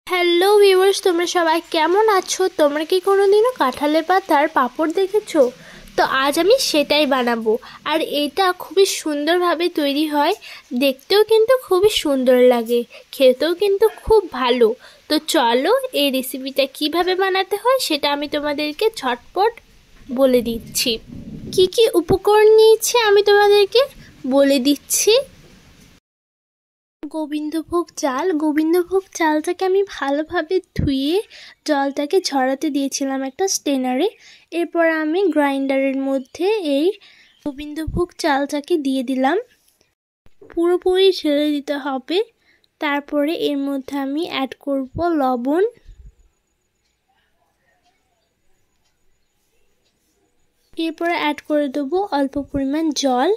Hello viewers, তোমরা সবাই কেমন আছো? তোমরা কি কোনোদিনও কাঁঠালের পাতার পাঁপড় দেখেছো? তো আজ আমি সেটাই বানাবো। আর এটা খুবই সুন্দরভাবে তৈরি হয়, দেখতেও কিন্তু খুবই সুন্দর লাগে, খেতেও কিন্তু খুব ভালো। তো চলো এই রেসিপিটা কিভাবে বানাতে হয় সেটা আমি তোমাদেরকে ঝটপট বলে দিচ্ছি। কি কি উপকরণ নিয়েছি আমি তোমাদেরকে বলে দিচ্ছি। গোবিন্দভোগ চালটাকে আমি ভালোভাবে ধুয়ে জলটাকে ঝরাতে দিয়েছিলাম একটা স্টেনারে। এরপর আমি গ্রাইন্ডারের মধ্যে এই গোবিন্দভোগ চালটাকে দিয়ে দিলাম, পুরোপুরি ঢেলে দিতে হবে। তারপরে এর মধ্যে আমি অ্যাড করব লবণ, এরপরে অ্যাড করে দেবো অল্প পরিমাণ জল,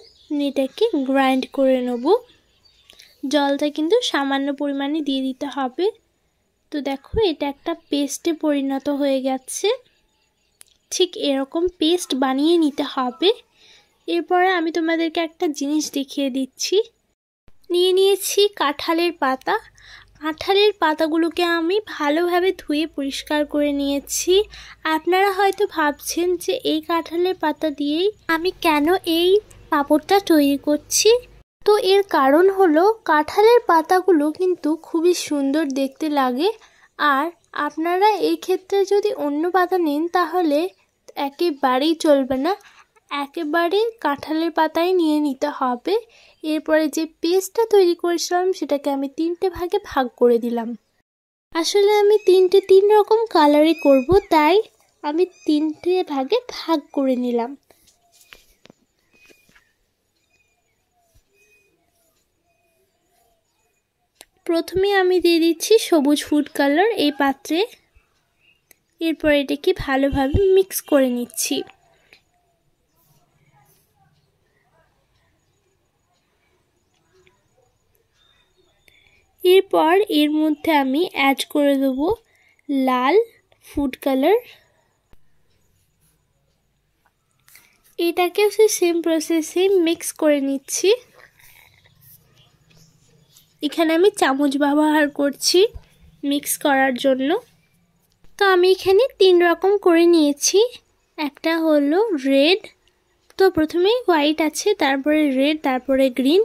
এটাকে গ্রাইন্ড করে নেব। জলটা কিন্তু সামান্য পরিমাণে দিয়ে দিতে হবে। তো দেখো এটা একটা পেস্টে পরিণত হয়ে গেছে, ঠিক এরকম পেস্ট বানিয়ে নিতে হবে। এরপরে আমি তোমাদেরকে একটা জিনিস দেখিয়ে দিচ্ছি। নিয়ে নিয়েছি কাঁঠালের পাতা। কাঁঠালের পাতাগুলোকে আমি ভালোভাবে ধুয়ে পরিষ্কার করে নিয়েছি। আপনারা হয়তো ভাবছেন যে এই কাঁঠালের পাতা দিয়েই আমি কেন এই পাঁপড়টা তৈরি করছি। তো এর কারণ হলো কাঁঠালের পাতাগুলো কিন্তু খুবই সুন্দর দেখতে লাগে, আর আপনারা এই ক্ষেত্রে যদি অন্য পাতা নেন তাহলে একেবারেই চলবে না, একেবারে কাঁঠালের পাতাই নিয়ে নিতে হবে। এরপরে যে পেস্টটা তৈরি করেছিলাম সেটাকে আমি 3টে ভাগে ভাগ করে দিলাম। আসলে আমি 3 রকম কালারই করব, তাই আমি 3টে ভাগে ভাগ করে নিলাম। প্রথমে আমি দিয়ে দিচ্ছি সবুজ ফুড কালার এই পাত্রে। এরপর এটাকে ভালোভাবে মিক্স করে নিচ্ছি। এরপর এর মধ্যে আমি অ্যাড করে দেব লাল ফুড কালার। এটাকেও সেম প্রসেসে মিক্স করে নিচ্ছি। এখানে আমি চামচ ব্যবহার করছি মিক্স করার জন্য। তো আমি এখানে 3 রকম করে নিয়েছি। একটা হলো রেড, তো প্রথমে হোয়াইট আছে, তারপরে রেড, তারপরে গ্রিন।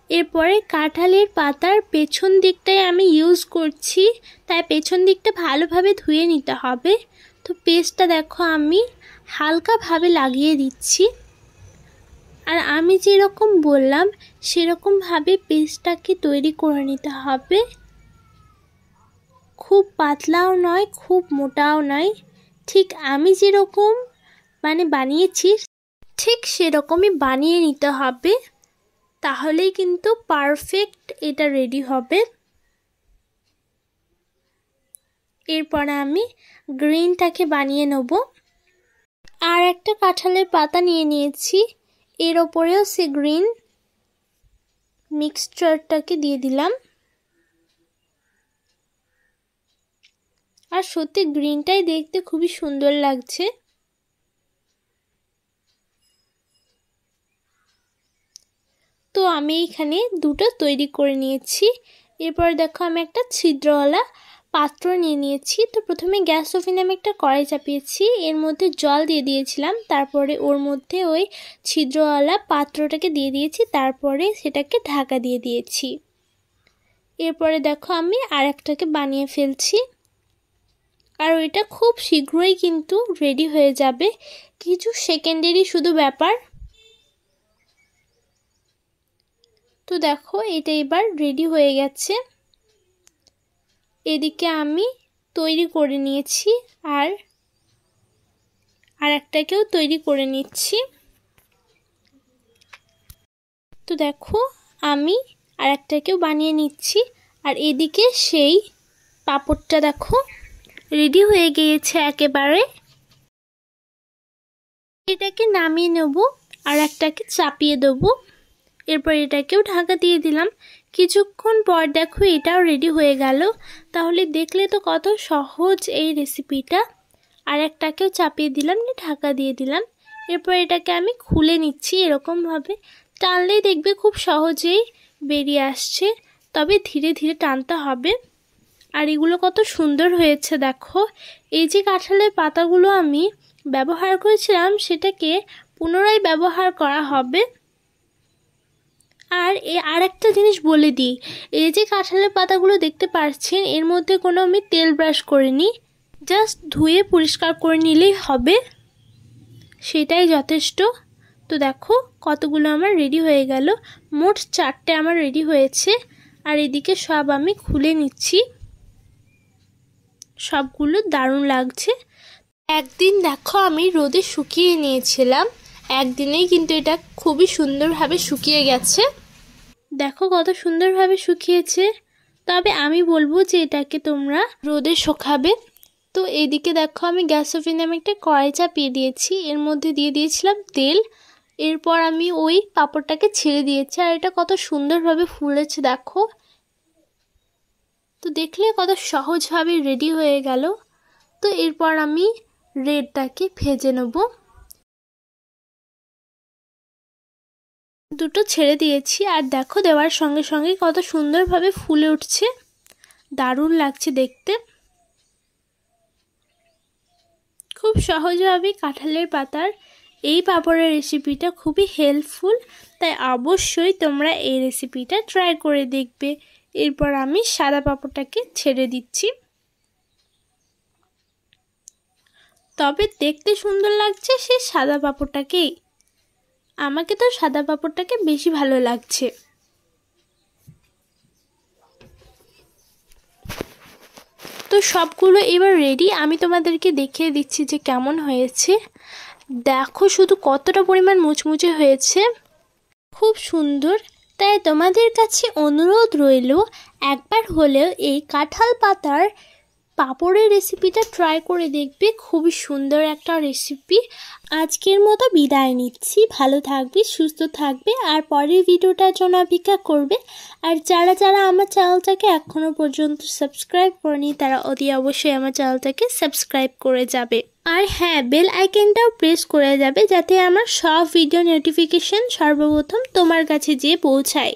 এরপরে কাঁঠালের পাতার পেছন দিকটায় আমি ইউজ করছি, তাই পেছন দিকটা ভালোভাবে ধুয়ে নিতে হবে। তো পেস্টটা দেখো আমি হালকাভাবে লাগিয়ে দিচ্ছি, আর আমি যেরকম বললাম সেরকমভাবে পেস্টটাকে তৈরি করে নিতে হবে। খুব পাতলাও নয়, খুব মোটাও নয়, ঠিক আমি যেরকম বানিয়েছি ঠিক সেরকমই বানিয়ে নিতে হবে, তাহলেই কিন্তু পারফেক্ট এটা রেডি হবে। এরপরে আমি গ্রিনটাকে বানিয়ে নেব। আর একটা কাঁঠালের পাতা নিয়ে নিয়েছি, এর ওপরেও সে গ্রিন মিক্সচারটাকে দিয়ে দিলাম। আর সত্যি গ্রিনটাই দেখতে খুবই সুন্দর লাগছে। তো আমি এখানে 2টো তৈরি করে নিয়েছি। এরপর দেখো আমি একটা ছিদ্রওয়ালা পাত্র নিয়ে নিয়েছি। তো প্রথমে গ্যাস ওভেনে আমি একটা কড়াই চাপিয়েছি, এর মধ্যে জল দিয়ে দিয়েছিলাম, তারপরে ওর মধ্যে ওই ছিদ্রওয়ালা পাত্রটাকে দিয়ে দিয়েছি, তারপরে সেটাকে ঢাকা দিয়ে দিয়েছি। এরপরে দেখো আমি আরেকটাকে বানিয়ে ফেলছি, আর ওইটা খুব শীঘ্রই কিন্তু রেডি হয়ে যাবে, কিছু সেকেন্ডেরই শুধু ব্যাপার। তো দেখো এটা এবার রেডি হয়ে গেছে। এদিকে আমি তৈরি করে নিয়েছি, আর একটাকেও তৈরি করে নিচ্ছি। তো দেখো আমি আর একটাকেও বানিয়ে নিচ্ছি, আর এদিকে সেই পাঁপড়টা দেখো রেডি হয়ে গিয়েছে একেবারে। এটাকে নামিয়ে নেব, আর একটাকে চাপিয়ে দেবো। এরপর এটাকেও ঢাকা দিয়ে দিলাম। কিছুক্ষণ পর দেখো এটাও রেডি হয়ে গেল। তাহলে দেখলে তো কত সহজ এই রেসিপিটা। আর একটাকেও চাপিয়ে দিলাম, ঢাকা দিয়ে দিলাম। এরপর এটাকে আমি খুলে নিচ্ছি, এরকমভাবে টানলেই দেখবে খুব সহজেই বেরিয়ে আসছে, তবে ধীরে ধীরে টানতে হবে। আর এগুলো কত সুন্দর হয়েছে দেখো। এই যে কাঁঠালের পাতাগুলো আমি ব্যবহার করেছিলাম সেটাকে পুনরায় ব্যবহার করা হবে। আর একটা জিনিস বলে দিই, এই যে কাঁঠালের পাতাগুলো দেখতে পাচ্ছেন এর মধ্যে কোনো আমি তেল ব্রাশ করিনি, জাস্ট ধুয়ে পরিষ্কার করে নিলেই হবে, সেটাই যথেষ্ট। তো দেখো কতগুলো আমার রেডি হয়ে গেল, মোট 4টে আমার রেডি হয়েছে। আর এদিকে সব আমি খুলে নিচ্ছি, সবগুলো দারুণ লাগছে। একদিন দেখো আমি রোদে শুকিয়ে নিয়েছিলাম, একদিনেই কিন্তু এটা খুবই সুন্দরভাবে শুকিয়ে গেছে। দেখো কত সুন্দরভাবে শুকিয়েছে। তবে আমি বলবো যে এটাকে তোমরা রোদে শুকাবে। তো এইদিকে দেখো আমি গ্যাস ওভেনে আমি একটা কড়াই চাপিয়ে দিয়েছি, এর মধ্যে দিয়ে দিয়েছিলাম তেল। এরপর আমি ওই পাঁপড়টাকে ছেড়ে দিয়েছি, আর এটা কত সুন্দরভাবে ফুলেছে দেখো। তো দেখলে কত সহজভাবে রেডি হয়ে গেল। তো এরপর আমি রেডটাকে ভেজে নেব। দুটো ছেড়ে দিয়েছি, আর দেখো দেওয়ার সঙ্গে সঙ্গে কত সুন্দরভাবে ফুলে উঠছে, দারুণ লাগছে দেখতে। খুব সহজভাবে কাঁঠালের পাতার এই পাঁপড়ের রেসিপিটা খুবই হেল্পফুল, তাই অবশ্যই তোমরা এই রেসিপিটা ট্রাই করে দেখবে। এরপর আমি সাদা পাঁপড়টাকে ছেড়ে দিচ্ছি। তবে দেখতে সুন্দর লাগছে সেই সাদা পাঁপড়টাকেই, আমাকে তো সাদা পাঁপড়টাকে বেশি ভালো লাগছে। তো সবগুলো এবার রেডি, আমি তোমাদেরকে দেখিয়ে দিচ্ছি যে কেমন হয়েছে। দেখো শুধু কতটা পরিমাণ মুচমুচে হয়েছে, খুব সুন্দর। তাই তোমাদের কাছে অনুরোধ রইল একবার হলেও এই কাঁঠাল পাতার পাঁপড়ের রেসিপিটা ট্রাই করে দেখবে, খুবই সুন্দর একটা রেসিপি। আজকের মতো বিদায় নিচ্ছি, ভালো থাকবে, সুস্থ থাকবে, আর পরের ভিডিওটার জন্য অপেক্ষা করবে। আর যারা যারা আমার চ্যানেলটাকে এখনও পর্যন্ত সাবস্ক্রাইব করেনি তারা অতি অবশ্যই আমার চ্যানেলটাকে সাবস্ক্রাইব করে যাবে। আর হ্যাঁ, বেল আইকনটাও প্রেস করে যাবে যাতে আমার সব ভিডিও নোটিফিকেশন সর্বপ্রথম তোমার কাছে যেয়ে পৌঁছায়।